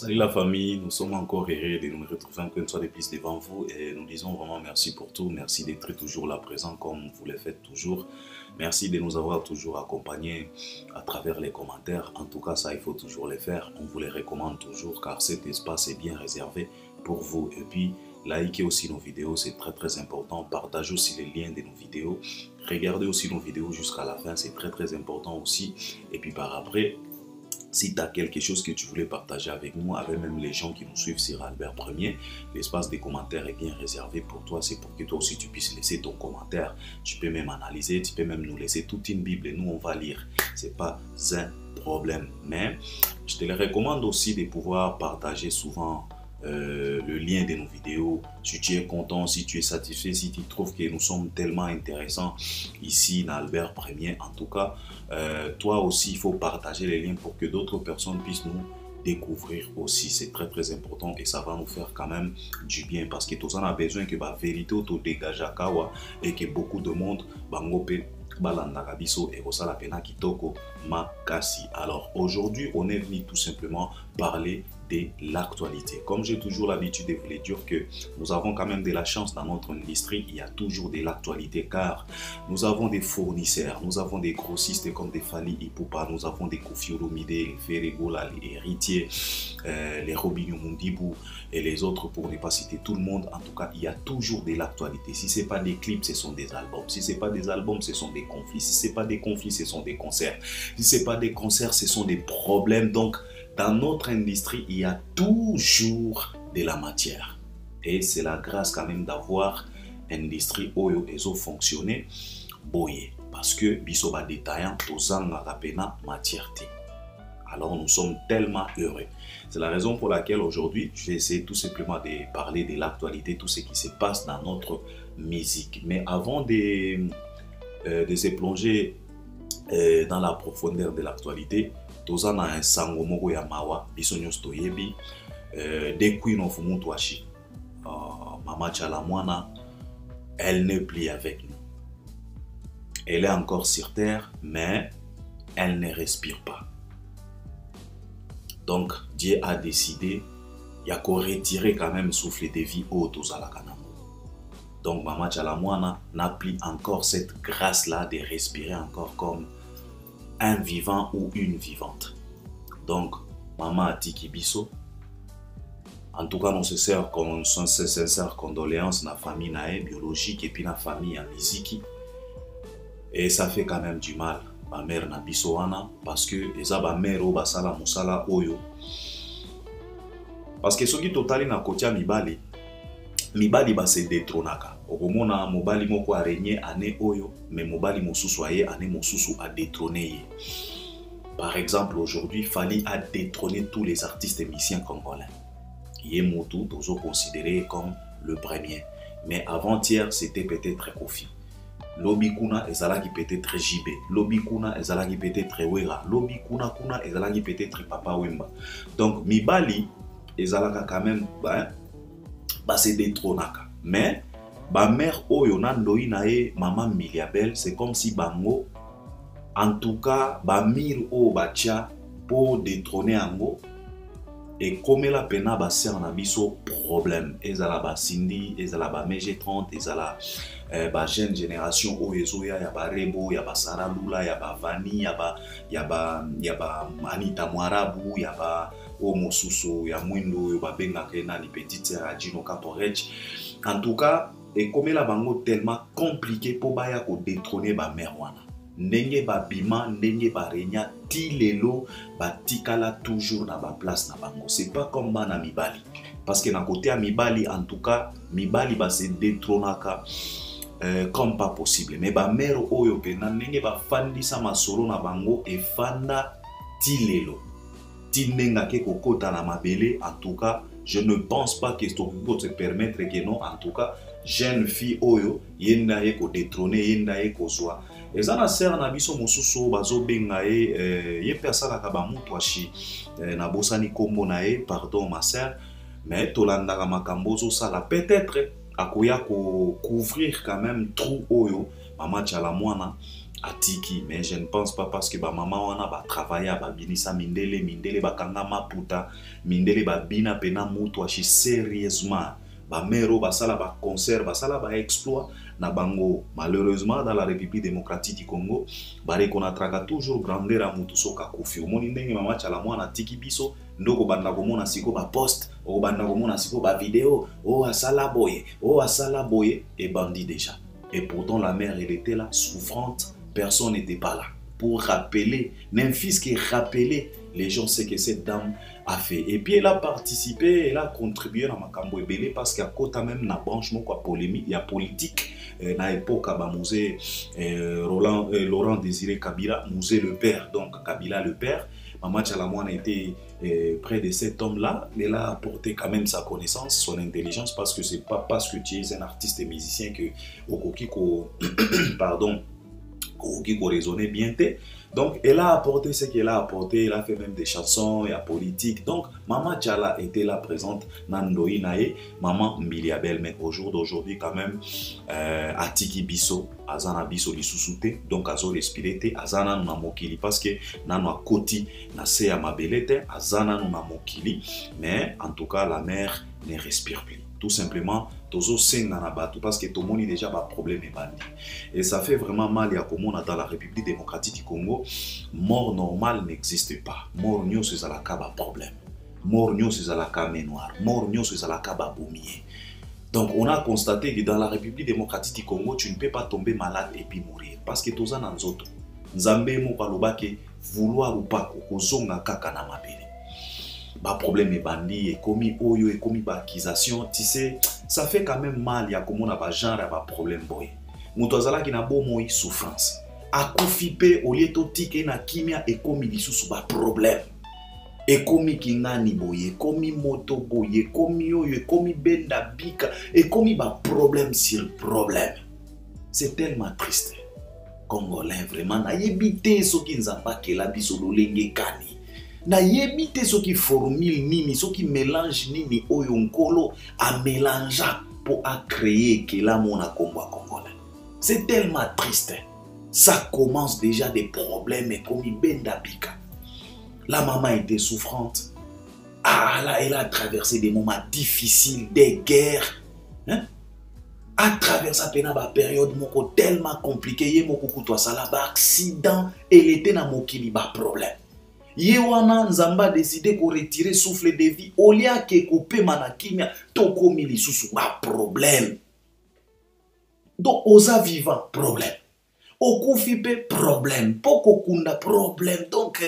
Salut la famille, nous sommes encore heureux de nous retrouver encore une fois de plus devant vous et nous disons vraiment merci pour tout, merci d'être toujours là présent comme vous le faites toujours, merci de nous avoir toujours accompagnés à travers les commentaires, en tout cas ça il faut toujours le faire, on vous les recommande toujours car cet espace est bien réservé pour vous et puis likez aussi nos vidéos, c'est très important, partagez aussi les liens de nos vidéos, regardez aussi nos vidéos jusqu'à la fin, c'est très important aussi et puis par après, si tu as quelque chose que tu voulais partager avec nous, avec même les gens qui nous suivent sur Albert Premier, l'espace des commentaires est bien réservé pour toi. C'est pour que toi aussi tu puisses laisser ton commentaire. Tu peux même analyser, tu peux même nous laisser toute une Bible et nous on va lire. Ce n'est pas un problème. Mais je te le recommande aussi de pouvoir partager souvent le lien de nos vidéos. Si tu es content, si tu es satisfait, si tu trouves que nous sommes tellement intéressants ici dans Albert Premier, en tout cas, toi aussi il faut partager les liens pour que d'autres personnes puissent nous découvrir aussi. C'est très important et ça va nous faire quand même du bien parce que tous on a besoin que la vérité auto dégage à Kawa et que beaucoup de monde bangope balandaka biso et osala pena kitoko makasi. Alors aujourd'hui on est venu tout simplement parler de l'actualité. Comme j'ai toujours l'habitude de vous le dire que nous avons quand même de la chance dans notre industrie, il y a toujours de l'actualité car nous avons des fournisseurs, nous avons des grossistes comme des Fali Ipupa, nous avons des Kofi Olomide, les Ferregola, les héritiers, les Robinho Mundibou et les autres pour ne pas citer tout le monde. En tout cas, il y a toujours de l'actualité. Si ce n'est pas des clips, ce sont des albums. Si ce n'est pas des albums, ce sont des conflits. Si ce n'est pas des conflits, ce sont des concerts. Si ce n'est pas des concerts, ce sont des problèmes. Donc, dans notre industrie, il y a toujours de la matière. Et c'est la grâce quand même d'avoir une industrie oyo ezo fonctionner boye. Parce que bisoba détaillant, tozanga rapena matière. Alors nous sommes tellement heureux. C'est la raison pour laquelle aujourd'hui, je vais essayer tout simplement de parler de l'actualité, tout ce qui se passe dans notre musique. Mais avant de se plonger dans la profondeur de l'actualité, tozana un sango moko ya mawa biso nyos toyebi the Queen of Mutwashi, Mama Chalamwana, elle n'est plus avec nous. Elle est encore sur terre, mais elle ne respire pas. Donc Dieu a décidé, il y a qu'à retirer quand même souffle de vie au Tozalakanamo. Donc Mama Chalamwana n'a plus encore cette grâce-là de respirer encore comme un vivant ou une vivante. Donc, Maman Atiki Biso, en tout cas, nous se sincères condoléances na famille nae biologique et puis na famille en Miziki. Et ça fait quand même du mal. Ma mère na bisoana parce que eza ba mère o basala musala oyo. Parce que ce qui totali na kotia mibali ba se détronaka. Okomona mobali moko a régné année oyo, mais mobali mosusu aye année mosusu a détrôné. Par exemple, aujourd'hui, Fali a détrôné tous les artistes et musiciens congolais. Yemotu, Tozo considéré comme le premier. Mais avant-hier, c'était peut-être Kofi. Lobikuna ezalaki peut-être JB. Lobikuna ezalaki peut-être Wera. Lobikuna ezalaki peut-être Papa Wemba. Donc, mibali ezalaka quand même se détrônaka. Mais ba mère oyo na ndoi na e maman Miliabel, c'est comme si bango en tout cas ba mir o batia pour détrôner ango et comme la pena ba ser na biso problème ezala ba Cindy, ezala ba MG30, ezala ba jeune génération o ezoya ya ba Rebo, ya ba Sara Lula, ya ba Vani, ya ba Anita Mwarabu, ya ba o mosusu ya mwindo yo ba benga kena ni petite sœur Adino Caporech. En tout cas, et comme la bango tellement compliqué pour baya ko détrôner ba merwana. Ndenge ba bima, ndenge ba renya, ti lelo ba tikala toujours na ba place na bango. C'est pas comme na mibali. Parce que na côté à mibali, en tout cas, mibali ba se détrônaka comme pas possible. Mais ba mère oyo pena ndenge ba fandisa masolo na bango e fanda ti lelo. Ti nenga ke kokota na mabele, en tout cas, je ne pense pas que ça peut se permettre que non, en tout cas, jeune fille oyo yenda ye ko détrôner yenda ye ko zwa ezana sœur na biso mosusu bazo benga ye persala ka ba Mutwashi na bosani kombo na ye, pardon ma sœur, mais tolanda ka makambo zo sala peut-être akoya ko couvrir quand même trou oyo Mama Chalamwana atiki, mais je ne pense pas parce que ba maman wana ba travailler ba binisa mindele ba kanga maputa mindele ba bina pena mutu achi sérieusement ba mero ba sala ba concert ba sala ba exploit na bango. Malheureusement dans la République démocratique du Congo ba reconnaîtra toujours grandeur à mutu soka kofi omoni ndenge mama chala mwana tiki biso ndoko banda komona siko ba post o banda komona siko ba vidéo o asala boye et bandit déjà. Et pourtant la mère elle était là souffrante. Personne n'était pas là pour rappeler, même fils qui rappelait les gens ce que cette dame a fait. Et puis elle a participé, elle a contribué à Makambo Ebele parce qu'à côté même na branchement quoi polémique, il y a politique. Na époque à musée Laurent Désiré Kabila, musée le père, donc Kabila le père. Maman Tchalamouane était près de cet homme-là. Elle a apporté quand même sa connaissance, son intelligence, parce que c'est pas parce que tu es un artiste et musicien que Okokiko, pardon, qui raisonnait bien. Donc, elle a apporté ce qu'elle a apporté. Elle a fait même des chansons et la politique. Donc, Maman Tchala était là présente. Nandoï Nae, Maman Mbiliabel. Mais au jour d'aujourd'hui, quand même, Atiki Biso, Azana Biso Lissusute. Donc, Azo Respirete, Azana Nuna Mokili. Parce que Nano Koti, Nase Amabelete, Azana Nuna Mokili. Mais, en tout cas, la mère ne respire plus. Tout simplement, tozo senganabatu parce que tout le monde est déjà pas problème et ça fait vraiment mal. Il y a comme on a dans la République démocratique du Congo, mort normale n'existe pas. Mort nyo c'est la kaba problème. Mort nyo c'est la kaba noire. Mort nyo c'est la kaba boumier. Donc on a constaté que dans la République démocratique du Congo, tu ne peux pas tomber malade et puis mourir parce que toza nanzoto. Nzambe mo balobake vouloir ou pas kozonga kaka na mabele. Bah problème est bandit et commis oyo et commis ba accusation, tu sais, ça fait quand même mal. Il y a comme on a pas genre à problème boy. Mutozala qui na beau moi souffrance. A kofipe au lieu tike na kimia et commis lisusu ba problème. Et commis kingani boye, commis moto boye, commis oyo, commis benda bika et commis ba problème sur problème. C'est tellement triste. Congolais vraiment na yebite so ki nzamba kela biso lolenge kani. Na yebite ce qui formule nini, ce qui mélange nini oyonkolo a mélanger pour à créer que la mona combat congolais. C'est tellement triste. Ça commence déjà des problèmes et comme benda bika. La maman était souffrante. Ah là, elle a traversé des moments difficiles, des guerres. Hein? À travers sa période tellement compliquée, il y a accident, elle était dans mokili ba problème. Yewana Nzamba décidé de retirer souffle de vie. Au lieu que couper manakimia, toko milisusu ba problème. Donc oza vivant problème. Okufipe problème. Poko kunda problème. Donc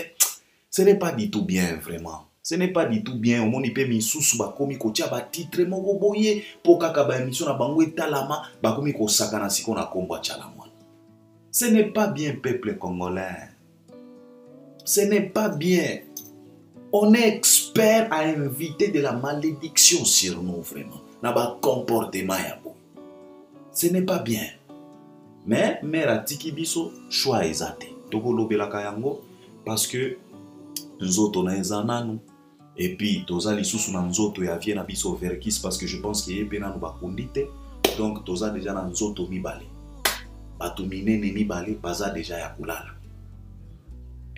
ce n'est pas du tout bien vraiment. Ce n'est pas du tout bien. Omoni pe misusu ba komi ko tia ba titre moko boye poka ka ba émission na bango etalama ba komi ko sakana siko na kombo tchala mwana. Ce n'est pas bien peuple congolais. Ce n'est pas bien. On est expert à inviter de la malédiction sur nous, vraiment. Naba comportement yabo. Ce n'est pas bien. Mais, mère atiki biso, choix ezate. Toko lobela kayango, parce que nous autres, on a ezananu. Et puis, toza lisusu na nzoto ya vie na biso verkis, parce que je pense qu'il y a pena no bakundite. Donc, toza déjà na nzoto mibale. Bato minene mibale, baza déjà ya kulala.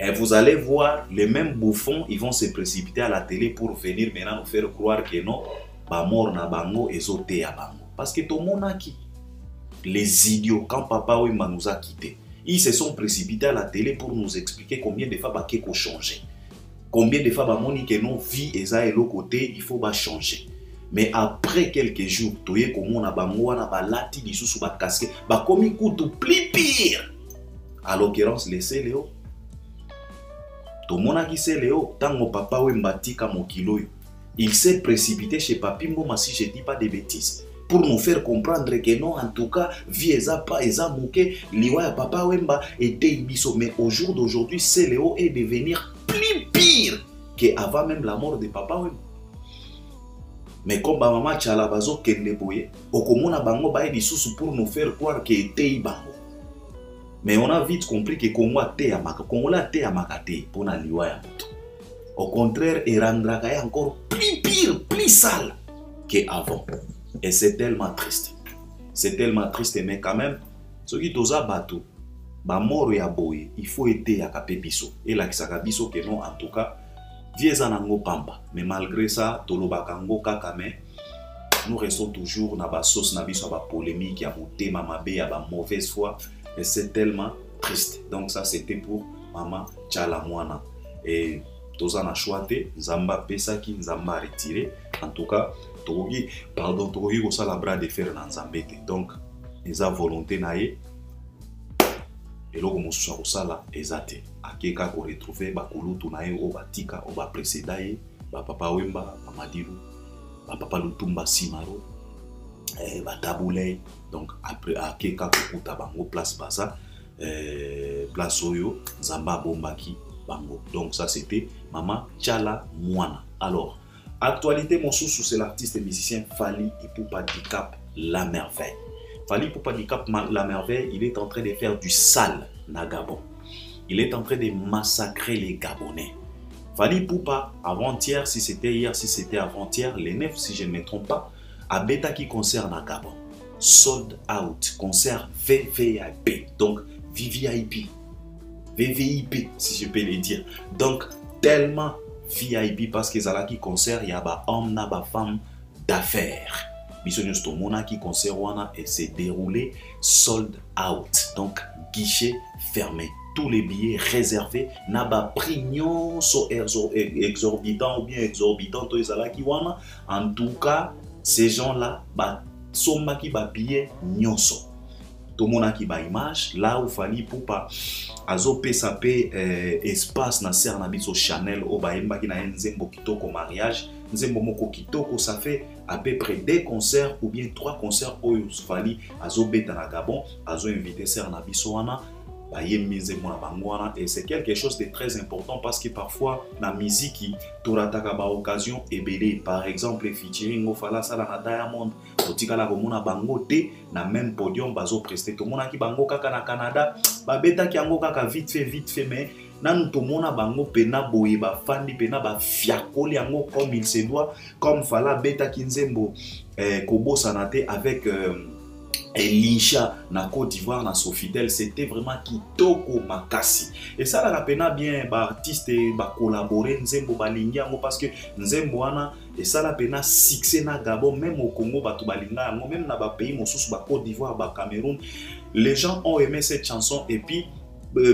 Et vous allez voir, les mêmes bouffons, ils vont se précipiter à la télé pour venir maintenant nous faire croire que non, ba mort na bango et zoté à bango. Parce que tout le monde a qui? Les idiots, quand Papa Wemba nous a quittés, ils se sont précipités à la télé pour nous expliquer combien de fois il faut changer. Combien de fois il que non, vie et ça et l'autre côté, il faut changer. Mais après quelques jours, tu sais comment on a bango, on a balati, ils sous ba casque, ba comme il coûte plus pire. À l'occurrence, les Léo. Tout le monde a dit Léo, tant mon papa Wemba tika mon kilo, il s'est précipité chez Papi Mboma, si je ne dis pas de bêtises, pour nous faire comprendre que non, en tout cas, vie eza pas, eza mouké, liwa papa Wemba était ibiso. Mais au jour d'aujourd'hui, Léo est devenir plus pire qu'avant même la mort de papa Wemba. Mais comme maman Tchala bazo kende boye, okomona bango bae disusu pour nous faire croire que était bango. Mais on a vite compris que Congo a té à Makate pour na liwa ya moto. Au contraire, il rendra encore plus pire, plus sale qu'avant. Et c'est tellement triste. C'est tellement triste, mais quand même, ce qui toza bateau, ba moro ya boye, il faut aider ya kapepiso. Et la kisakabiso que non, en tout cas, viezanango pamba. Mais malgré ça, tolobakango kakame, nous restons toujours dans la sauce, dans la polémique, il y a monté, maman, il y a la mauvaise foi. Et c'est tellement triste. Donc ça, c'était pour Maman Tchalamwana. Et tous en a choisi, Zamba Pesaki, Zamba retiré. En tout cas, Togi, pardon, Togi, au la bras de fer dans Zambete. Donc, ils ont volonté naïe. Et là, comme ça, ça là, exacté. À quelqu'un qu'on retrouve, bakulu tunaye, au batika, au ba précédaye, ba papa Wemba, ba Madilu, ba papa Lutumba Simaro, ba Taboulay. Donc après, à quelqu'un qu'on kuta bango place basa, place Oyo, Zamba Bombaki, bango. Donc ça c'était Maman Tchalamwana. Alors, actualité, mon sous c'est l'artiste et musicien Fally Ipupa Dicap La Merveille. Fally Ipupa Dicap La Merveille, il est en train de faire du sale na Gabon. Il est en train de massacrer les Gabonais. Fally Ipupa, avant-hier, si c'était hier, si c'était avant-hier, les 9, si je ne me trompe pas, à Beta qui concerne à Gabon. Sold out, concert VVIP, donc VVIP, VVIP, si je peux le dire. Donc, tellement VIP parce que Zala qui concert, il y a des hommes, des femmes d'affaires. Bisognos Tomona qui concert et s'est déroulé sold out, donc guichet fermé. Tous les billets réservés, n'a pas prix exorbitant ou bien exorbitant. En tout cas, ces gens-là, sont qui ba billet nyonso. Tout le monde qui ba image, là où Fally Ipupa azope sape espace na ser na biso Chanel au baemba qui na nzembo kitoko mariage, nzembo moko kitoko, ça fait à peu près 2 concerts ou bien 3 concerts où Fally azobeta na Gabon, azo invité ser na biso wana. Et c'est quelque chose de très important parce que parfois la musique tu rataka ba occasion et belé, par exemple featuring au Fala Sala na Diamond otika la komona bango te na même podium bazo prester to mona ki bango kaka na Canada ba beta ki yango kaka vite fait mais nanu to mona bango pena boye ba fandi pena ba fiakoli yango comme il se doit, comme Fala beta ki nzembo kobo sanate avec et Lisha na Côte d'Ivoire na Sofitel, c'était vraiment kitoko makasi. Et ça la pena bien ba artiste ba collaborer nzembo balinga yango parce que nzembo wana et ça la pena succès na Gabon, même au Congo ba to balinga yango, même na ba pays mosusu ba Côte d'Ivoire ba Cameroun, les gens ont aimé cette chanson et puis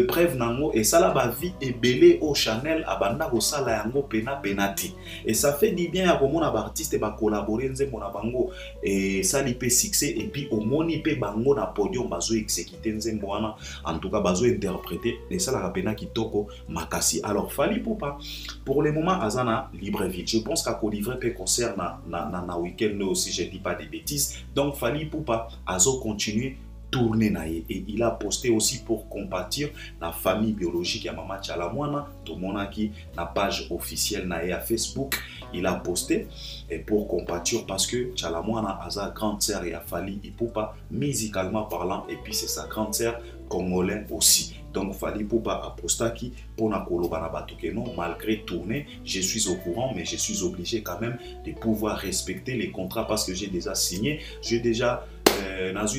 bref nango et ça la ba vie et belé au Chanel abanda ko sala yango pena penati et ça fait du bien à komona ba artiste ba collaborer nzembo na bango et ça li pe succès et puis au moni pe bango na podium bazo exécuter nzembo wana, en tout cas bazo interpréter et ça la pena kitoko makasi. Alors Fally Ipupa pour le moment azana Libreville, je pense qu'à Côte d'Ivoire peut concerne na week-end aussi, je dis pas des bêtises. Donc Fally Ipupa azo continuer tourner naïe et il a posté aussi pour compatir la famille biologique ya Maman Tchalamwana. Tout le monde qui la page officielle naïe à Facebook, il a posté et pour compatir parce que Tchalamwana a sa grande sœur et a Fally Ipupa musicalement parlant et puis c'est sa grande sœur congolaise aussi. Donc Fally Ipupa a posté qui pour na kolobana batuke non, malgré tourner, je suis au courant mais je suis obligé quand même de pouvoir respecter les contrats parce que j'ai déjà signé, j'ai déjà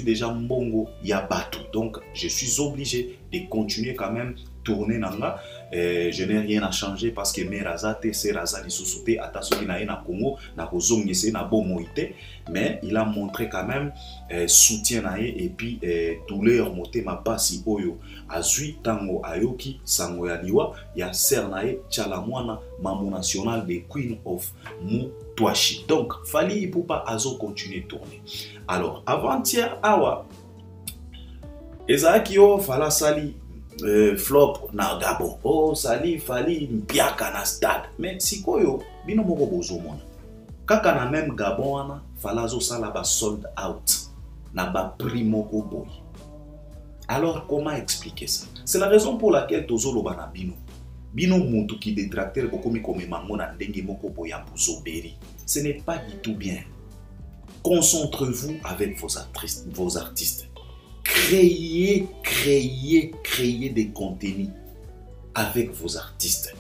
déjà mbongo ya batu, donc je suis obligé de continuer quand même tourner nanga. Je n'ai rien à changer parce que mes razate c'est razali sous-souté atasoki na na Congo na kozongese na bomoité, mais il a montré quand même soutien na et puis douleur motema pasi oyo azui tango ayoki sango ya liwa ya ser na Tchalamwana, maman national de Queen of Mutwashi. Donc Fally Ipupa azo continuer tourner. Alors avant-hier awa ezaki o Fala Sali flop na Gabon, oh Sali Fally mpiaka na stade, mais sikoyo bino moko bozomona kaka na même Gabon wana Fala zo sala ba sold out na ba prix moko boy. Alors comment expliquer ça? C'est la raison pour laquelle tozolo bana bino mutu qui détracteur bokomi comme mango na ndenge moko boya buzoberi. Ce n'est pas du tout bien. Concentrez-vous avec vos artistes. Créez des contenus avec vos artistes.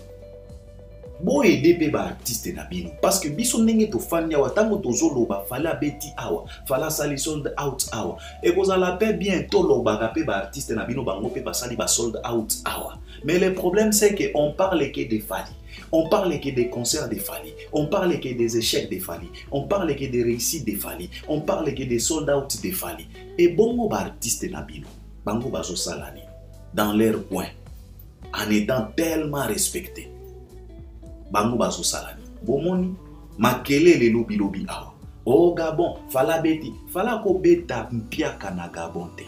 Bo aider pe ba artiste na bino parce que biso ndenge to fanya wa tango to zoloba fala beti awa fala sali sold out awa et vous allez pe bientôt loba pe ba artiste na bino bango pe ba sali ba sold out awa. Mais le problème c'est que on parle que de Fally, on parle que des concerts de Fally, on parle que des échecs de Fally, on parle que des réussites de Fally, on parle que des sold out de Fally. Et bongo ba artiste na bino bango bazo salani dans leur coin en étant tellement respectés. Bango bazo salani bomoni makelele lobi lobi awa o Gabon fala beti fala ko beta mpiaka na Gabon te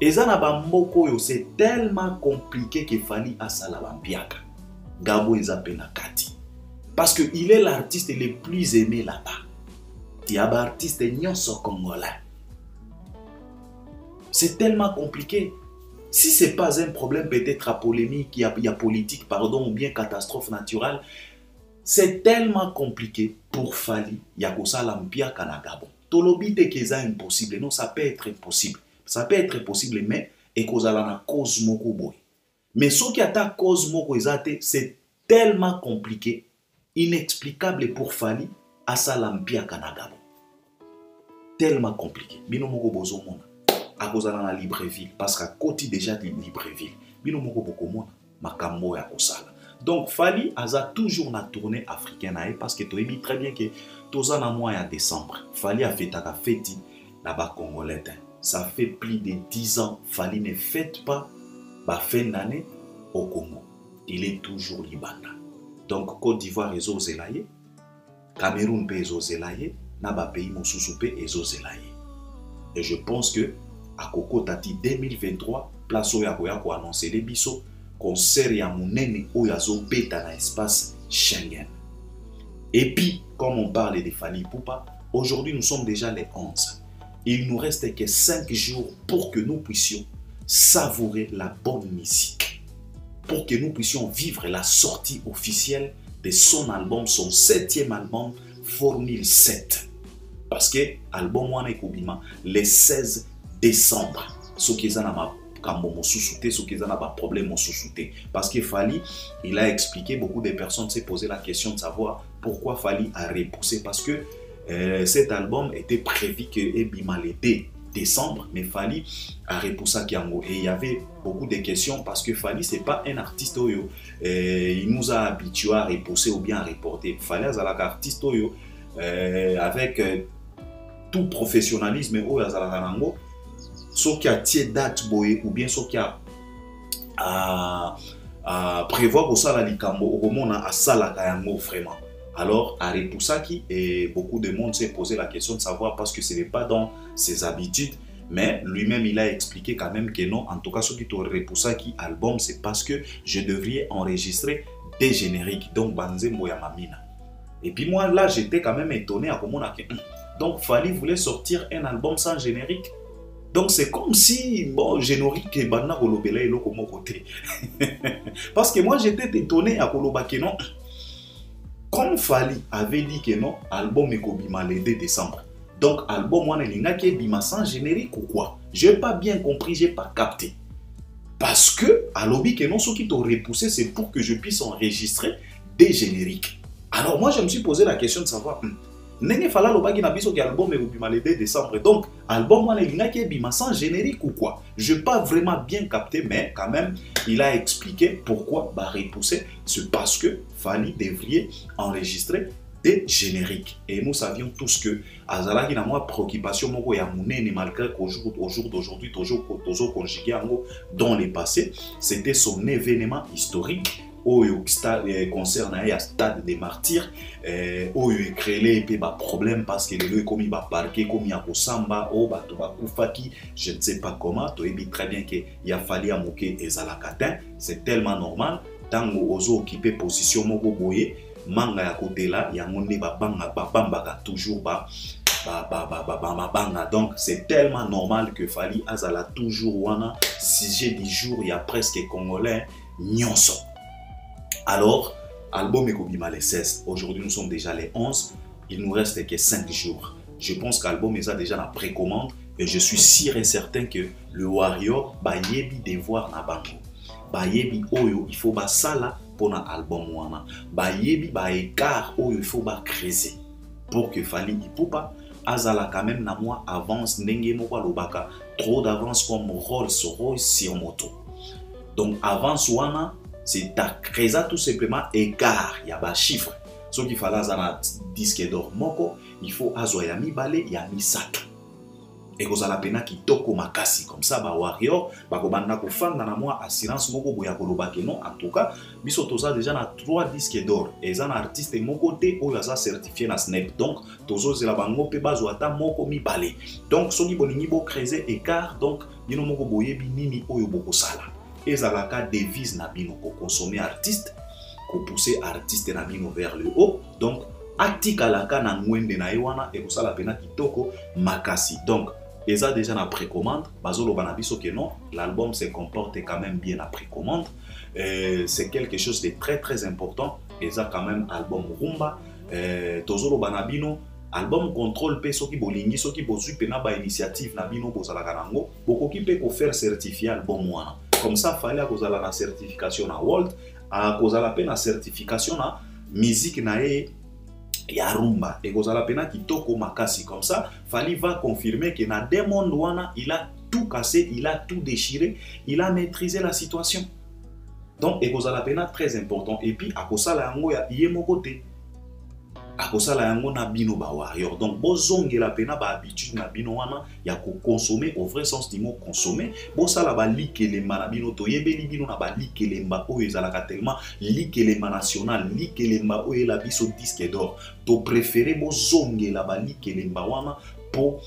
eza na bamboko yo c'est tellement compliqué que Fally asala ba mpiaka Gabon eza pena kati parce que il est l'artiste le plus aimé là-bas. Il y a ba artiste nyonso congolais. C'est tellement compliqué. Si ce n'est pas un problème peut-être à polémique, il y a politique, pardon, ou bien catastrophe naturelle, c'est tellement compliqué pour Fally, il y a que ça l'empire na Gabon. Tolobi te que c'est impossible. Non, ça peut être impossible. Ça peut être possible, mais et que ça la cause moko boy. Mais ce qui a ta cause moko c'est tellement compliqué, inexplicable pour Fally à ça l'empire na Gabon. Tellement compliqué. Bino moko bozo mona. À cause de la Libreville, parce qu'à côté déjà de Libreville, bino moko boko mona makambo ya kosala. Donc Fally a toujours na tournée africaine parce que tu as dit très bien que tous en mois en décembre, Fally a fait ta fête là-bas congolais. Ça fait plus de 10 ans, Fally ne fête pas la fin d'année au Congo. Il est toujours Libanda. Donc Côte d'Ivoire est zelaye, Cameroun est zelaye, naba pays mosusu est zelaye. Et je pense que à Koko Tati 2023, place où il y a annoncé les biso, concert ya munene où il y a beta dans l'espace Schengen. Et puis, comme on parle de Fally Ipupa, aujourd'hui nous sommes déjà les 11. Il nous reste que 5 jours pour que nous puissions savourer la bonne musique. Pour que nous puissions vivre la sortie officielle de son album, son 7e album, Formule 7. Parce que l'album Wana Ekobima, le 16 décembre, ce qui est un problème parce que Fally, il a expliqué, beaucoup de personnes s'est posé la question de savoir pourquoi Fally a repoussé, parce que cet album était prévu que Ebima l'été décembre, mais Fally a repoussé Kiango. Et il y avait beaucoup de questions parce que Fally, c'est pas un artiste oyo. Il nous a habitués à repousser ou bien à reporter. Fally est un artiste oyo avec tout professionnalisme oyo azalakanango. Ce qui a tiré date boye ou bien ce qui a prévoir pour ça la likambo au moment à sala kayango vraiment. Alors à Repoussaki et beaucoup de monde s'est posé la question de savoir parce que ce n'est pas dans ses habitudes, mais lui-même il a expliqué quand même que non. En tout cas ce qui te Repoussaki album c'est parce que je devrais enregistrer des génériques donc Banzembo ya Mamina. Et puis moi là j'étais quand même étonné à comment on a donc Fally voulait sortir un album sans générique. Donc c'est comme si, bon, générique et Banna Kolobela et Lokomo côté. Parce que moi j'étais étonné à Koloba que non. Comme Fally avait dit que non, album Ekobima le 2 décembre. Donc album Wana Linga qui est Bima sans générique ou quoi? J'ai pas bien compris, j'ai pas capté. Parce que à l'objet que non, ceux qui t'ont repoussé, c'est pour que je puisse enregistrer des génériques. Alors moi je me suis posé la question de savoir. Nenge fala lobaki na biso ki album Ekobima le 2 décembre. Donc album Wana Linga qui est Bima sans générique ou quoi? Je n'ai pas vraiment bien capté, mais quand même il a expliqué pourquoi bah repousser. C'est parce que Fally devrait enregistrer des génériques. Et nous savions tous que azalaki na moi préoccupation moko ya munene malgré qu'au jour d'aujourd'hui toujours conjugué dans le passé, c'était son événement historique. Oyo concerne un stade des martyrs oyo créé pe ba problème parce que le comme il va parquer comme il y a Kosamba o ba to ba kufaki je ne sais pas comment to ebi très bien que il a fallu amoke ezalakatin c'est tellement normal tango ozo occuper position moko boye manga ya côté là ya ngone ba bamba toujours ba donc c'est tellement normal que Fally azala toujours wana sujet du jour il y a presque congolais nyonso. Alors, album Ekobima le 16. Aujourd'hui, nous sommes déjà les 11. Il nous reste que 5 jours. Je pense qu'album est déjà la précommande. Et je suis sûr et certain que le Warrior va yebi devoir na bango. Ba yebi oyo, il faut ba sala pour un album wana ba yebi ba écart où il faut ba creuser pour que Fally Ipupa azala quand même na moi avance ndenge moko lobaka trop d'avance comme Rolls-Royce sur moto. Donc avance wana c'est ta creuser tout simplement écart il y a ba chiffre ce qu'il fallait azana disque d'or moko il faut azoya ya mibale ya misato. Et que la pena qui toko makasi comme ça ba warrior ba ko banda ko fanda na moi assurance moko boya ko lobake non en tout cas biso toza déjà na 3 disques d'or et ça na artiste moko te o ya certifié na Snap donc tozo zela bango pe bazo ata moko mi balé donc soki bolingi bo creuser écart donc bino moko boyebi nini oyo boko sala ezalaka devise na bino ko consommer artiste ko pousser artiste na bino vers le haut donc atikalaka na ngwende na ewana et ko sala pena kitoko makasi donc et ça déjà la précommande, bazolo banabiso que non, l'album se comporte quand même bien la précommande. C'est quelque chose de très important. Et ça quand même album rumba, tozolo banabino, album contrôle pe soki bolingi soki bozu pena ba initiative na bino bozala kanango, bokoki pe ko faire certifier album wana. Comme ça fallait kozala na certification na World, a kozala pe na certification na musique na ya rumba et kozala pena kitoko makasi comme ça Fally va confirmer que na Demon wana il a tout cassé, il a tout déchiré, il a maîtrisé la situation. Donc et kozala pena très important et puis akosala yango ya yemo côté akosala yango na bino ba warrior donc bozonge la pena ba habitude na bino wana ya ko consommer au vrai sens du mot consommer bosala ba likelemba na bino to yebeli bino na ba likelemba oyo ezalaka tellement likelemba national likelemba oyo la biso disque d'or to préférer bozonge la ba likelemba wana pour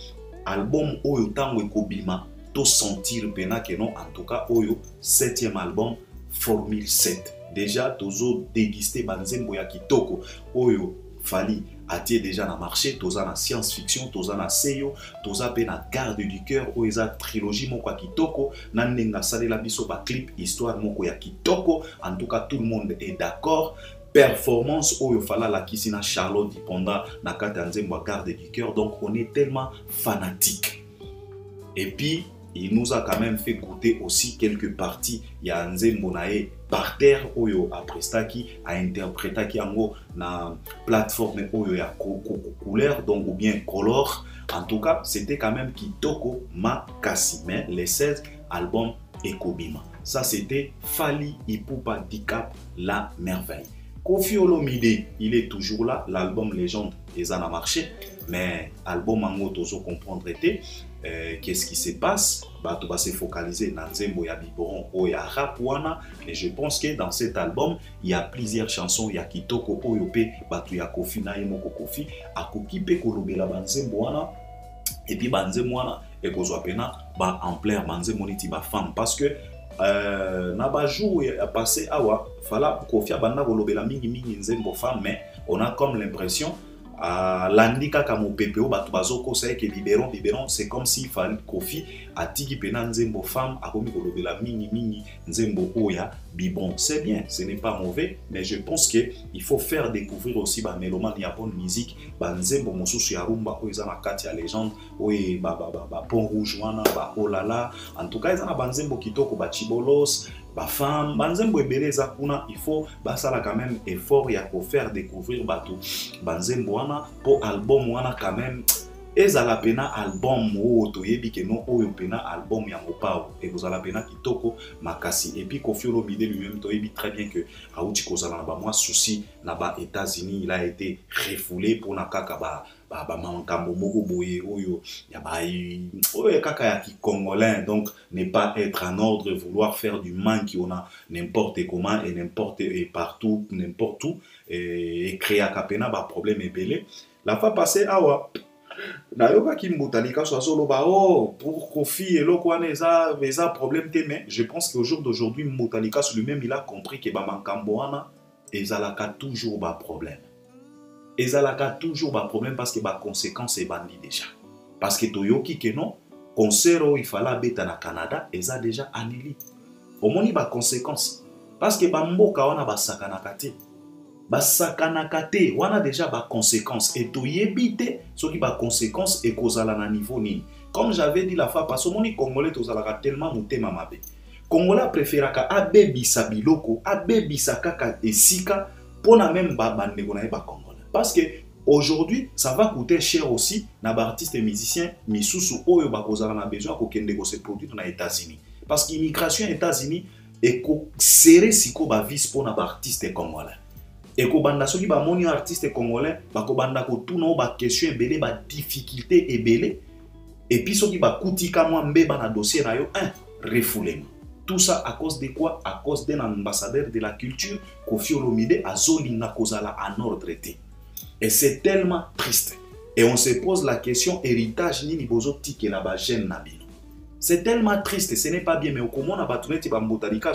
album oyo tango ekobima to sentir pena que non en tout cas oyo 7e album Formule 7 déjà tozo déguster banzembo ya kitoko oyo Fally atie déjà na marché, toza na science-fiction, toza na seyo, toza pe na garde du cœur, ou eza trilogie moko ya kitoko, na nenga salela biso ba clip histoire moko ya kitoko, en tout cas tout le monde est d'accord. Performance oyo fala la kisina Charlotte Diponda na kata nzembo garde du cœur, donc on est tellement fanatique. Et puis il nous a quand même fait goûter aussi quelques parties ya nzembo nae par terre oyo aprestaki a interprétaki yango na plateforme oyo ya couleur donc ou bien color en tout cas c'était quand même kitoko makasi mais les 16 albums ekobima ça c'était Fally Ipupa Dicap la merveille. Koffi Olomide il est toujours là, l'album légende est en marché mais album ango tozo comprendre été qu'est-ce qui se passe bah tu vas se focaliser dans nzembo ya biboron ou ya rap wana et je pense que dans cet album il y a plusieurs chansons ya kitoko oyo pe batu ya Koffi na yemoko Koffi akoki pe kolobela banzembo wana et puis banzembo wana et kozwa pena ba en plein banzembo niti ba femme parce que na ba jour passé awa fala Koffi abanda kolobela mingi nzembo femme mais on a comme l'impression l'andika kamo pepeo batu bazoko c'est que libérons c'est comme s'il fallait Koffi atiki pena nzembo femme akomi kolobela mingi nzembo oya bibon c'est bien ce n'est pas mauvais mais je pense que il faut faire découvrir aussi ba mélomane ya bonne musique ba nzembo mosusu ya rumba oyo za na kati ya légende oyo ba pont rouge wana ba olala en tout cas za na ba nzembo kitoko ba chibolos ba femme banzembo ebeleza kuna il faut basala quand même effort ya ko faire découvrir batu banzembo wana pour album wana quand même ezala pena album o toyebi ke non oyo pena album ya ngopao et vous ala pena kitoko makasi et puis Koffi Olomide lui-même toyebi très bien que auti kozala na ba moi souci na ba États-Unis il a été refoulé pour na kaka ba makambo moko boye oyo ya ba oyo kaka ya congolais donc ne pas être en ordre vouloir faire du manque on a n'importe comment et n'importe et partout n'importe où et créer à kapena ba problème ebele la fois passée awa nayoka ki mbotalika so solo ba oh pour Koffi eloko wana eza problème te mais je pense qu'au jour d'aujourd'hui mbotalika lui-même il a compris que ba makambo wana ezalaka toujours ba problème. Ezalaka toujours ba problème parce que ba conséquences est bandi déjà. Parce que toyoki que non concert il fallait beta na Canada eza déjà annulé. Au moni ba conséquences parce que ba mboka wana ba sakana kate. Ba sakana kate wana déjà ba conséquences et toyebite soki ba conséquences et kozala na niveau nini. Comme j'avais dit la fois parce que moni congolais tozalaka tellement mutema mabe. Congolais préféraka abebisa biloko, abebisa kaka esika pour na même bande ba Congolais. Parce que aujourd'hui, ça va coûter cher aussi na ba artistes et musiciens misusu oyo ba kozala na besoin ko kende ko se produire na États-Unis. Parce que l'immigration aux États-Unis est serré siko ba vis pour na ba artistes congolais. Et ko banda soki ba moni artiste congolais ba ko banda ko tuna ba question ebele ba difficulté ebele et puis soki ba kutika mwa mbeba na dossier na yo refoulement. Tout ça à cause de quoi? À cause d'un ambassadeur de la culture Koffi Olomide azolinga kozala en ordre. Et c'est tellement triste. Et on se pose la question héritage nini bozo tike la ba jeune nabino. C'est tellement triste, ce n'est pas bien, mais au comment on a battu les bambotarika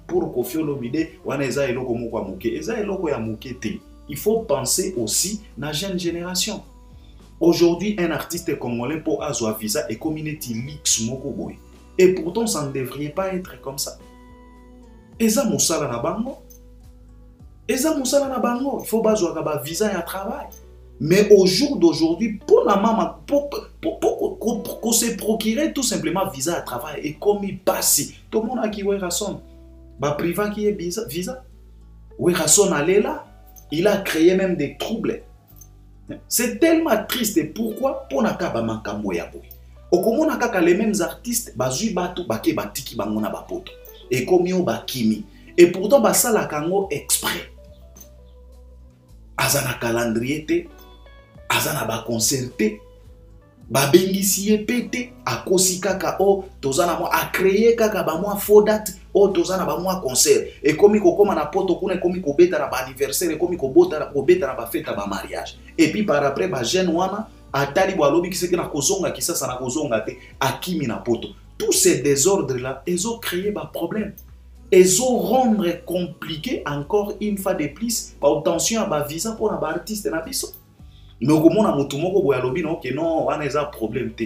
pour Koffi Olomide wana eza eloko moko ya muke, eza eloko ya muke te. Il faut penser aussi à la jeune génération. Aujourd'hui, un artiste congolais pour azwa visa et community leaks moko boy. Et pourtant, ça ne devrait pas être comme ça. Eza musala na bango. Eza musala na bango. Il faut bazwa kaba visa et à travail. Mais au jour d'aujourd'hui, pour la maman, pour se procurer tout simplement visa à travail et comme il passe, tout le monde a qui rason. Bah privat qui est visa. Oui, rason allait là. Il a créé même des troubles. C'est tellement triste. Et pourquoi? Pour na kaba makambo ya boy. Au comment na kaka les mêmes artistes, bazui batu bake batiki bangona bapoto. Et comme yo bakimi. Et pourtant basa la kango exprès. Azana calendrier te. Azana ba concerté ba bengisi pété a kosi kaka o tozana mo a créer kaka ba moi faux date o tozana ba moi concert et comme ko koma na poto kuna comme ko beta na ba anniversaire comme ko bota na ba fête ba mariage et puis par après ba jeune wana atali bo alobi kiseke na kozonga kisasa na kozonga te akimi na poto. Tous ces désordres là ils ont créé ba problème. Ils ont rendre compliqué encore une fois de plus ba obtention à ba visa pour na ba artiste na biso. Mais comment on a mutu moko boya lobi non que non on a des problèmes te.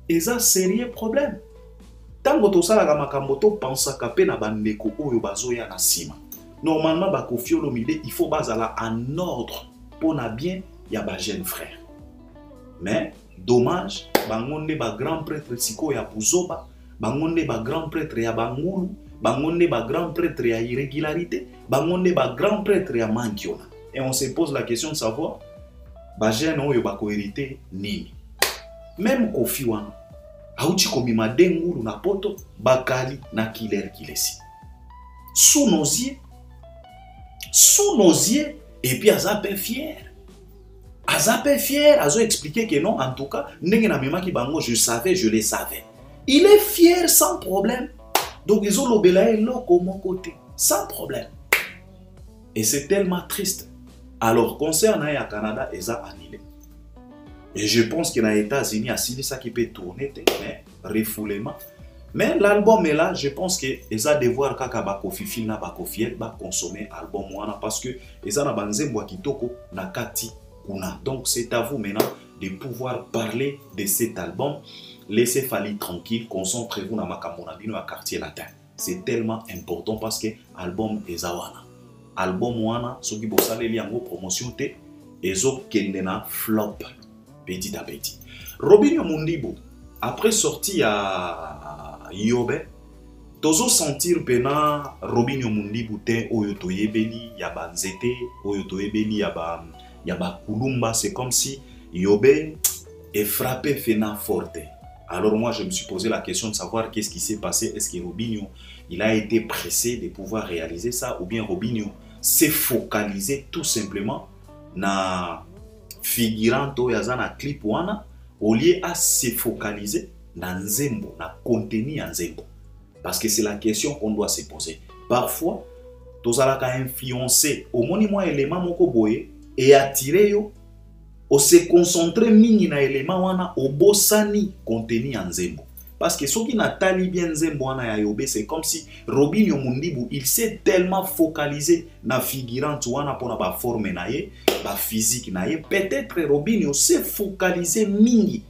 Et un sérieux problème. Tant que tout ça la makambo to pensa kapé na bandeko oyo bazoya na sima. Normalement ba Koffi Olomide il faut bazala en ordre pour na bien ya ba jeune frère. Mais dommage bangonde ba grand prêtre siko ya Buzoba, bangonde ba grand prêtre ya Bangulu, bangonde ba grand prêtre ya irrégularité, bangonde ba grand prêtre ya Mankiona. Et on se pose la question de savoir ba jeune oyo bako hérité nini. Même Koffi wana hauti komima dengulu na poto bakali na killer kilesi. Sous nos yeux et puis azape fier. Azape fier, azo expliquer que non en tout cas ndenge na mema ki bango je savais, je le savais. Il est fier sans problème. Donc ils ont lobela eloko mon côté sans problème. Et c'est tellement triste. Alors, concernant le Canada, ils ont annulé. Et je pense que dans les États-Unis, c'est ça qui peut tourner, mais refoulement. Mais l'album est là, je pense que ils ont devoir kaka Koffi film na Koffi consommer l'album parce que ils ont banzembo kitoko na kati kuna. Donc c'est à vous maintenant de pouvoir parler de cet album. Laissez Fally tranquille, concentrez-vous dans makambo na bino à quartier latin. C'est tellement important parce que l'album est zawana. Album wana soki bosale liango promotion te ezo kendena flop petit à petit. Robinho Mundibu après sorti à Yobe tozo sentir pena Robinho Mundibu te oyo toyebeli ya banzete oyo toyebeli ya ba kulumba. C'est comme si Yobe est frappé fena forte. Alors moi je me suis posé la question de savoir qu'est-ce qui s'est passé. Est-ce que Robinho il a été pressé de pouvoir réaliser ça ou bien Robinho s'est focalisé tout simplement na figurant ou na clip wana au lieu à se focaliser na nzembo, na contenu en nzembo. Parce que c'est la question qu'on doit se poser. Parfois, tozalaka influencer au monimo élément moko boye et attirer yo o se concentrer mingi na élément wana au bosani contenu en nzembo. Parce que ce qui n'a pas bien c'est comme si Robinho Mundibu il s'est tellement focalisé na figurant wana pour na forme naie, ba physique naie. Peut-être Robinho s'est focalisé mingi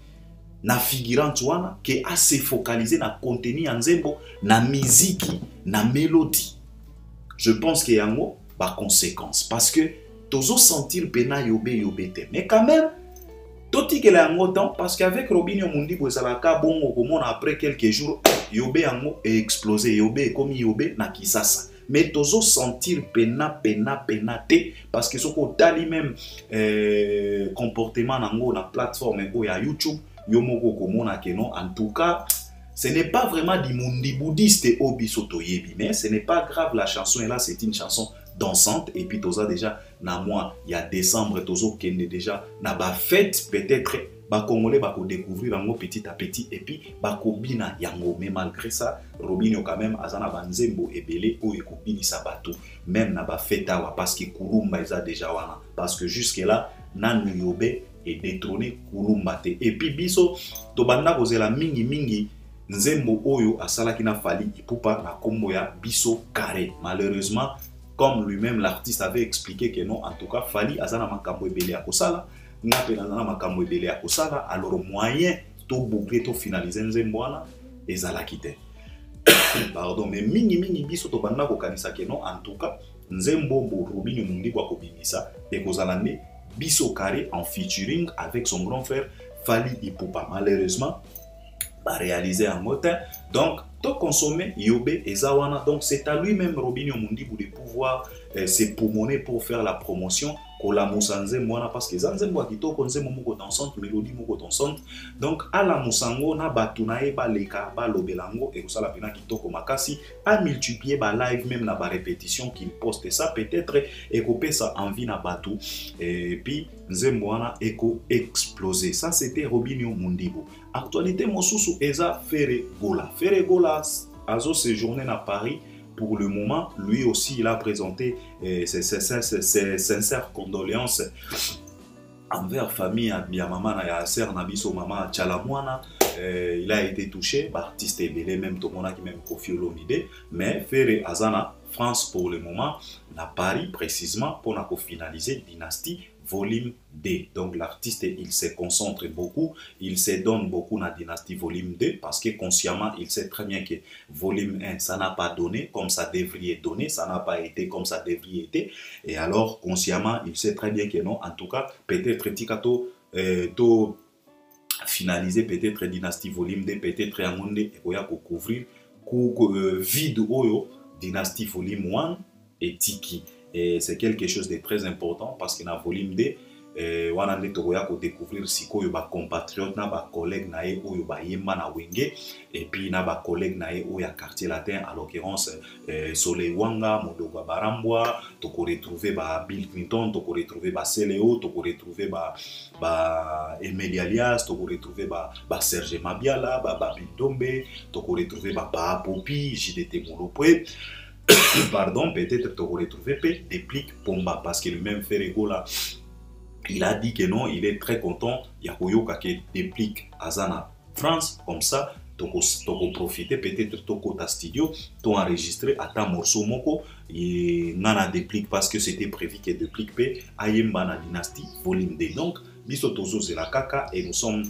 na figurant wana que a s'est focalisé na contenu en zembo, na musique, na mélodie. Je pense qu'il y a ba conséquence parce que tozo sentir pena yobe te. Mais quand même totikela yango temps parce qu'avec Robinho Mundimbo ezalaka bongo komona après quelques jours yobe yango e explosé yobe ekomi yobe na Kisasa. Mais tozo sentir pena te parce que soko tali même comportement nango na plateforme ya YouTube yomoko komona ke non. En tout cas, ce n'est pas vraiment du mundi bouddhiste obiso toyebi, mais ce n'est pas grave, la chanson est là, c'est une chanson dansante. Et puis toza déjà na mois il y a décembre tozo kende déjà na ba fête peut-être ba congolais ba ko découvrir yango petit à petit et puis ba ko bina yango. Mais malgré ça Robinho quand même azana banzembo ebele o ekobini sa bato même na ba fête awa parce que Kulumba eza déjà wana parce que jusque là nanu yobe et détrôné Kulumba te. Et puis biso to banda kozela mingi nzembo oyo asalaki na Fally Ipupa na kombo ya biso carré. Malheureusement, comme lui-même l'artiste avait expliqué que non, en tout cas Fally azana makambo ebele ya kosala ngape nazana makambo ebele ya kosala, alors moyen to boucler to finaliser nzembo wana ezalaki te. Pardon, mais mingi biso to banda ko kanisa que non, en tout cas nzembo bo Robinho Mundimbo akobimisa e kozalande biso carré en featuring avec son grand frère Fally Ipupa. Malheureusement réalisé en motin. Donc, tout consommer yobe et zawana. Donc, c'est à lui-même Robinho Mundimbo de pouvoir se pulmoner pour faire la promotion. Kola musanze mwana parce que zanzembo akitoko nzembo moko dansante, mélodie moko dansante. Donc, à la musango na batu na e ba leka ba lobelango et kosala pena kitoko makasi a multiplier ba live même na ba répétition qu'il poste ça peut-être et couper ça envie na batu et puis nzembo wana eko exploser. Ça c'était Robinho Mundimbo. Actualité mosusu eza Ferregola. Ferregola azo séjourné à Paris. Pour le moment, lui aussi, il a présenté ses sincères condoléances envers famille ya maman na ya sœur Nabiso maman Chalamwana. Il a été touché par artiste ebele même tout le monde qui même Koffi Olomide, mais Ferre Azana France pour le moment na Paris précisément pour finaliser Dynastie volume D. Donc l'artiste il se concentre beaucoup, il se donne beaucoup dans Dynastie volume 2 parce que consciemment il sait très bien que volume 1 ça n'a pas donné comme ça devrait donner, ça n'a pas été comme ça devrait être, et alors consciemment il sait très bien que non, en tout cas peut-être Tikato to finaliser peut-être Dynastie volume 2 peut-être à monde et koya ko couvrir vide oyo Dynastie volume 1 et Tiki. Et c'est quelque chose de très important parce que dans le volume 2, on a découvrir si ko ba compatriotes na ba collègues na e oyo ba yemba na wenge et puis na ba collègues na e oyo quartier latin en l'occurrence Soleil Wanga, Modoba Barambwa, to ko retrouver ba Bill Clinton, to ko retrouver ba Seleo, to ko retrouver ba Emeli Alias, to ko retrouver ba Serge Mabiala, ba Bidombe, to ko retrouver ba Popi, JDT Molopwe. Pardon, peut-être tu aurais retrouvé Déplique Pomba parce que lui-même Ferregola il a dit que non, il est très content. Yakoyoka que Déplique Azana France, comme ça, tu peux profiter peut-être de ta studio, tu enregistré à ta morceau moko et nana Déplique parce que c'était prévu que Déplique P Ayemba na Dynastie volume 2. Donc, biso tozo c'est la caca et nous sommes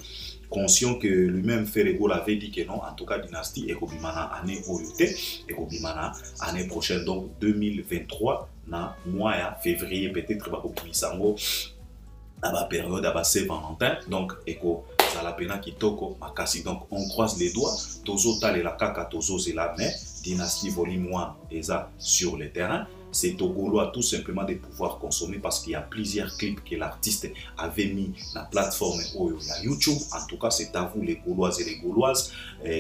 conscient que lui-même Ferregola avait dit que non, en tout cas Dynastie et Kobimana année Oyote et Kobimana année prochaine, donc 2023 na mois ya février peut-être ba Kobimisango à la période à Saint-Valentin, donc Eko Zalapena Kitoko Makasi. Donc on croise les doigts, Tozo Tale la Kaka Tozo Zela, mais Dynastie volume 1 déjà sur le terrain. C'est au Gaulois tout simplement de pouvoir consommer parce qu'il y a plusieurs clips que l'artiste avait mis dans la plateforme YouTube. En tout cas, c'est à vous les Gaulois et les Gauloises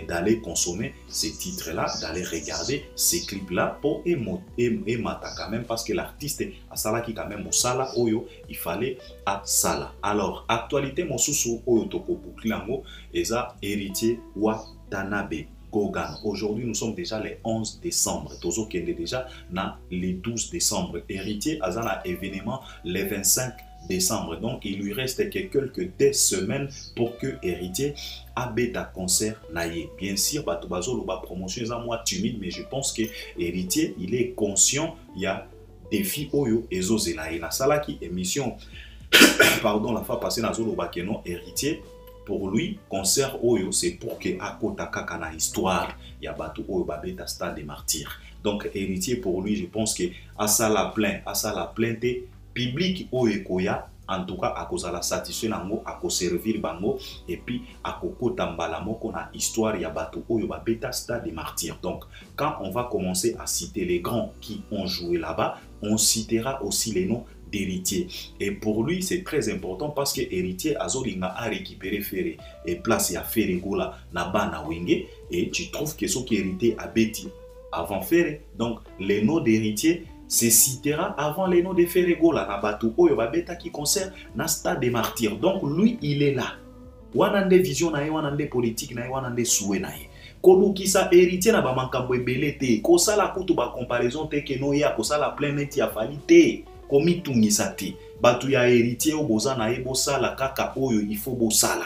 d'aller consommer ces titres-là, d'aller regarder ces clips-là pour aimer quand même parce que l'artiste a sala qui quand même au sala oyo, il fallait à sala. Alors, actualité mon sous oyo toko bouclango eza héritier Watanabe Gogan. Aujourd'hui, nous sommes déjà le 11 décembre. Tozo Kende déjà dans le 12 décembre. Héritier Azana événement le 25 décembre. Donc, il lui reste que quelques des semaines pour que Héritier abeta concert naïe. Bien sûr, Batubazo ba promotion est moi timide, mais je pense que Héritier, il est conscient. Il y a défi Oyo et Zozela. Et la Salaki émission, pardon, la fois passée dans Zolo Bakeno, Héritier. Pour lui, concert Oyo, c'est pour que Akota Kakana histoire, il y a Batu Oyo Babeta Stade des Martyrs. Donc, Héritier, pour lui, je pense que à ça la plainte, public Oyo Koya, en tout cas akozala satisfait nango, akoservir bango et puis akokota mbala moko na histoire ya bato oyo babeta stade des martyrs. Donc quand on va commencer à citer les grands qui ont joué là-bas, on citera aussi les noms d'héritier. Et pour lui, c'est très important parce que héritier azolinga a récupéré Ferré et place ya Ferré gola na bana wenge, et tu trouves que ce qui hérité a bêti avant Ferré. Donc les noms d'héritier se citera avant les noms de Ferré gola na batu oyo babeta qui concerne na stade des martyrs. Donc lui il est là. Wanande vision na ye, wanande politique na ye, wanande souhait na ye. Kolukisa héritier na ba makambo ebele te. Kosala kutu ba comparaison te ke no ya kosala plein net ya fali te. Komi tungisa te. Batu ya héritier o boza na ye bosala kaka oyo il faut bosala.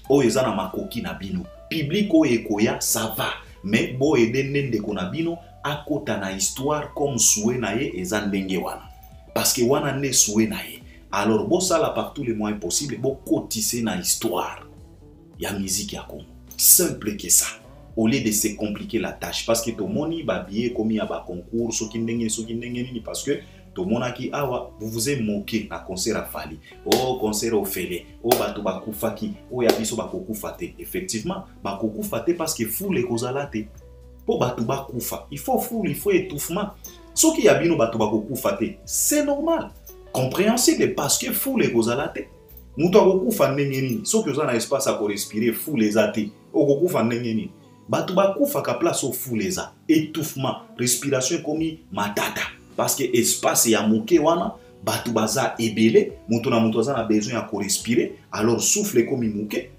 Oyo eza na makoki na bino. Public oyo ekoya ça va. Mais bo edende ndeko na bino akota na histoire comme souhait na ye eza ndenge wana. Parce que wana ne souhait na ye. Alors bosala par tous les moyens possibles bo kotise na histoire ya musique ya Congo. Simple que ça. Au lieu de se compliquer la tâche. Parce que tout le monde va bien comme il y a un concours, parce que tout le monde qui awa, vous vous êtes moqué à concert à Fali. Oh, concert au Félé. Oh, bato bakou faki. Oh, yabiso bakou fate. Effectivement, bakou fate parce que fou les causes à la tête. Pour batou bakou fa. Il faut foule, il faut étouffement. Ce qui a bino batou bakou fate, c'est normal. Compréhensible parce que fou les causes à la tête. Moutou bakou fa nengeni. Ce que vous avez un espace à respirer, fou les athées. Oh, bakou fa nengeni. Batu bakufa ka place au fou les a. Étouffement, respiration comme matata. Parce que espace ya mouke wana, batu baza ebele, moutou na besoin à respirer, alors souffle comme mouke.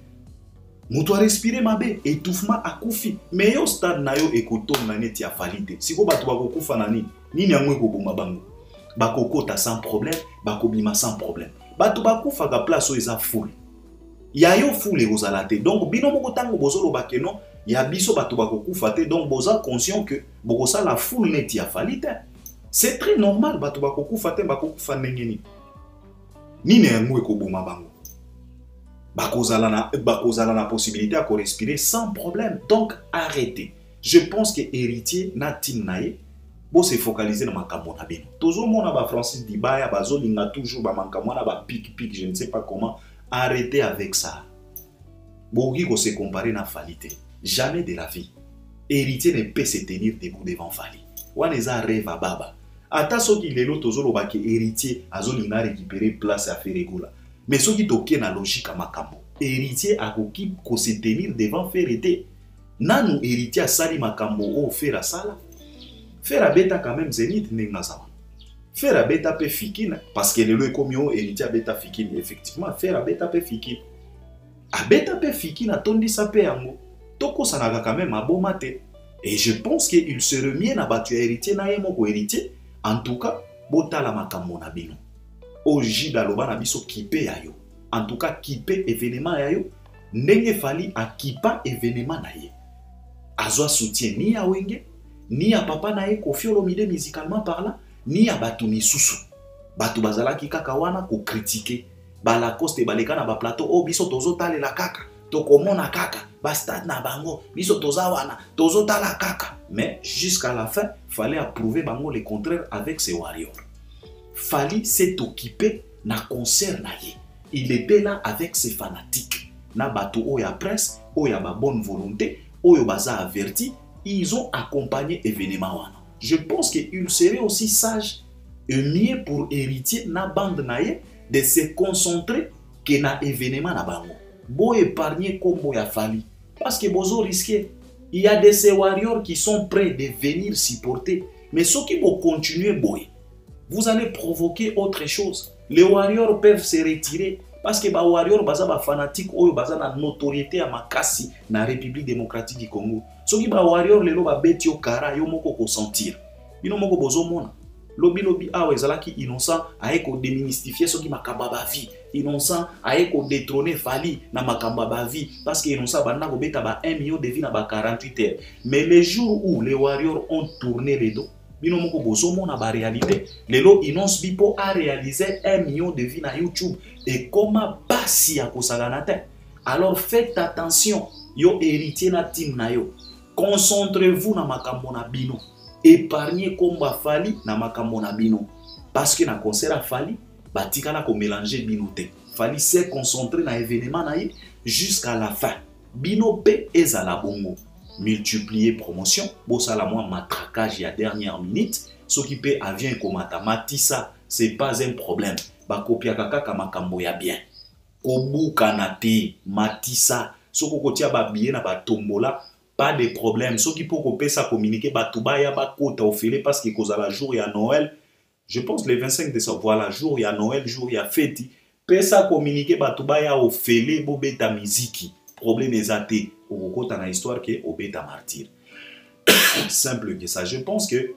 Moutou a respirer mabe, étouffement a koufi. Mais yo stade na yo ekotom na neti ya falite. Siko batu bakufa nani, nini ya mwe ko bomba bango. Bakokota sans problème, bakobima sans problème. Batu bakufa ka place au eza foule. Ya yo foule ozalate. Donc bino moko tango bozolo bakeno, ya biso bato bakokufa te, donc boza conscient que bokosa la foule neti ya falite. C'est très normal bato bakokufa te bakokufa ndengeni. Nini ya mwe ko boma bango. Bakozala na possibilité à respirer sans problème. Donc arrêtez. Je pense que héritier na tin nae bo se focaliser na makambo na bino. Toujours mona ba Francis Dibaya bazolinga toujours ba makambo na ba pic je ne sais pas comment. Arrêtez avec ça. Bogi ko se comparer na falite. Jamais de la vie. Héritier ne peut se tenir debout devant Fali. Waneza rêve à baba. Ata soki lelo tozolo baki héritier azolinga récupérer place à Ferregola. Mais soki toke na logique à makambo. Héritier akoki ko se tenir devant Ferrete. Nanu héritier a sali makambo o Fera sala. Fera beta quand même zénith nenga sama. Fera beta pe fikine parce que lelo ekomi o héritier beta fikine effectivement Fera beta pe fikine. A beta pe fikine atondi sa pe yango. Toko sanaga quand même abomate. Et je pense qu'il se remet na batu héritier na yemoko héritier. En tout cas, bota la makambo na bino. Oji daloba na biso kipe ya yo. En tout cas, kipe événement ya yo. Ndenge fali a kipa événement na ye. Azwa soutien ni ya wenge, ni ya papa na ye Koffi Olomide musicalement parlant, ni ya batu misusu. Batu bazala ki kaka wana ko critiquer. Ba la coste baleka na ba plateau o biso tozo tale la kaka. Tokomona kaka, bastade na bango, biso tozawana, tozotala kaka. Mais jusqu'à la fin, fallait approuver bango le contraire avec ses warriors. Fali s'est occupé na concert na ye. Il était là avec ses fanatiques. Na bato oya presse, oya ba bonne volonté, oyo baza averti, ils ont accompagné l'événement wana. Je pense qu'il serait aussi sage et mieux pour héritier na bande na ye de se concentrer que na événement na bango. Bo épargner comme boya Fali. Parce que bozo risqué. Il y a de ces warriors qui sont prêts de venir supporter. Mais ceux qui vont continuer boy, vous allez provoquer autre chose. Les warriors peuvent se retirer. Parce que les warriors baza ba fanatique ou baza na notoriété à makasi na République démocratique du Congo. Ceux qui ba warriors lelo ba beti yo kara yo moko ko sentir. Bino moko bozo mona. Lobi awa ezalaki innocent aeko démystifier ceux qui makamba ba vie. Innocent aeko détrôner Fali na makamba ba vie parce que innocent banda ko beta ba 1 million de vie na ba 48 heures. Mais les jours où les warriors ont tourné les dos, bino moko bozo mona ba réalité, lelo Innonce Bipo a réalisé 1 million de vie na YouTube et comment basi ya kosala te. Alors faites attention, yo héritier na team na yo. Concentrez-vous na makambo na bino. Épargnez combat Fali na makambo na bino. Parce que na concert à Fali, batikala ko mélanger bino te. Fallait se concentrer dans l'événement jusqu'à la fin. Bino pe ezala bongo. Multiplier promotion, bosala moi matraquage à dernière minute, ce qui peut avion komata matisa, c'est pas un problème. Ba kopia kaka makambo ya bien. Kobu kanate matisa, soko kotia ba billet na ba tombola, pas de problème. Ce qui peut couper ça communiquer ba tuba ya ba kota ofele parce que kozala jour ya Noël. Je pense le 25 décembre, voilà, jour ya Noël, jour ya fête. Pesa communiquer ba tuba ya ofele bo beta miziki. Problème ezate au côté dans histoire que au bêta martyr. Simple que ça. Je pense que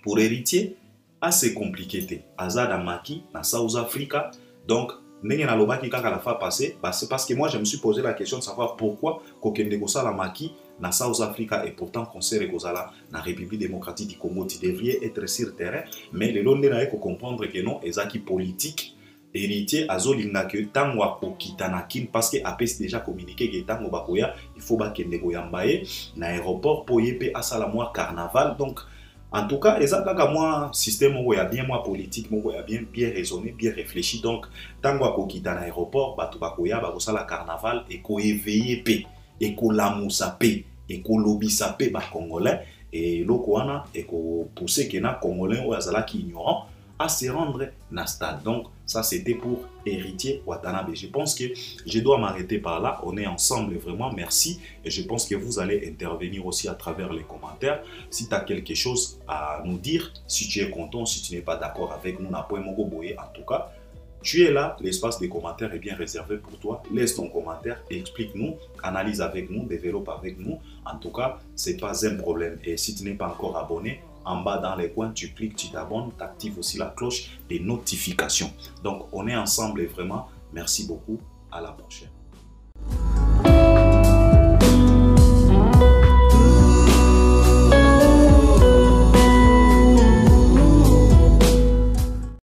pour héritier assez compliqué azada maki na South Africa. Donc n'est na lobaki quand la fois passée, c'est parce que moi je me suis posé la question de savoir pourquoi kokende ko sala maki na South Africa et pourtant conseil kozala na République démocratique du Congo tu devrais être sur terrain, mais le long na ko comprendre que non ezaki politique. Héritier azolinga que tango akokita na kin parce que apes déjà communiqué que tango bakoya il faut bakende koyambaye na aéroport pour yépe asala moi carnaval. Donc en tout cas ezaka ka moi système moko ya bien moi politique moko ya bien raisonné, bien réfléchi. Donc tango akokita na aéroport bato bakoya bakosala carnaval et ko éveiller pe et ko lamusa pe et ko lobisa pe ba congolais et lokoana et ko pousser que na congolais ou azala ki ignorant à se rendre na stade. Donc ça c'était pour héritier Watanabe. Je pense que je dois m'arrêter par là. On est ensemble vraiment, merci. Et je pense que vous allez intervenir aussi à travers les commentaires. Si tu as quelque chose à nous dire, si tu es content, si tu n'es pas d'accord avec nous, en tout cas, tu es là, l'espace des commentaires est bien réservé pour toi. Laisse ton commentaire, explique-nous, analyse avec nous, développe avec nous. En tout cas, ce n'est pas un problème. Et si tu n'es pas encore abonné, en bas dans les coins, tu cliques, tu t'abonnes, tu actives aussi la cloche des notifications. Donc, on est ensemble et vraiment, merci beaucoup. À la prochaine.